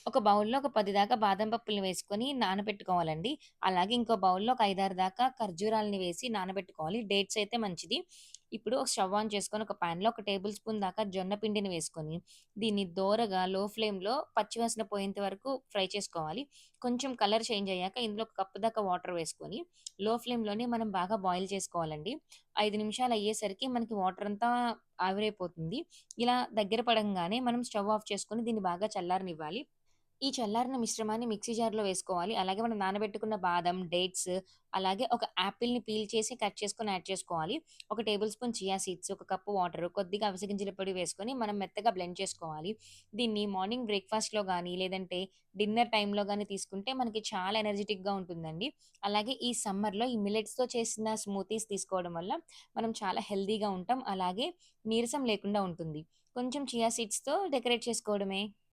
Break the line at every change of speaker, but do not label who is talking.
ఒక బౌల్‌లో ఒక 10 దాకా బాదం పప్పుల్ని వేసుకొని నానబెట్టుకోవాలండి. అలాగే ఇంకో బౌల్‌లో ఒక 5, 6 దాకా ఖర్జూరాలని వేసి నానబెట్టుకోవాలి. డేట్స్ అయితే మంచిది. ఇప్పుడు స్టవ్ ఆన్ చేసుకొని ఒక పాన్‌లో ఒక టేబుల్ స్పూన్ దాకా జొన్న పిండిని వేసుకొని, దీన్ని దోరగా లో ఫ్లేమ్‌లో పచ్చి వాసన పోయేంత వరకు ఫ్రై చేసుకోవాలి. కొంచెం కలర్ చేంజ్ అయ్యాక ఇందులో ఒక కప్పు దాకా వాటర్ వేసుకొని, లో ఫ్లేమ్‌లోనే మనం బాగా బాయిల్ చేసుకోవాలండి. 5 నిమిషాలు అయ్యేసరికి మనకి వాటర్ అంతా ఆవిరైపోతుంది. ఇలా దగ్గర పడంగానే మనం స్టవ్ ఆఫ్ చేసుకొని దీన్ని బాగా చల్లారనివ్వాలి. ఈ చల్లారిన మిశ్రమాన్ని మిక్సీ జార్‌లో వేసుకోవాలి. అలాగే మనం నానబెట్టుకున్న బాదం, డేట్స్ అలాగే ఒక యాపిల్‌ని పీల్ చేసి కట్ చేసుకొని యాడ్ చేసుకోవాలి. ఒక టేబుల్ స్పూన్ చియా సీడ్స్, ఒక కప్పు వాటర్, కొద్దిగా అవిసె గింజల పొడి వేసుకొని మనం మెత్తగా బ్లెండ్ చేసుకోవాలి. దీన్ని మార్నింగ్ బ్రేక్‌ఫాస్ట్‌లో గానీ, లేదంటే డిన్నర్ టైమ్‌లో గానీ తీసుకుంటే మనకి చాలా ఎనర్జిటిక్‌గా ఉంటుందండి. అలాగే ఈ సమ్మర్‌లో ఈ మిల్లెట్స్‌తో చేసిన స్మూతీస్ తీసుకోవడం వల్ల మనం చాలా హెల్తీగా ఉంటాం. అలాగే నీరసం లేకుండా ఉంటుంది. కొంచెం చియా సీడ్స్‌తో డెకరేట్ చేసుకోవడమే.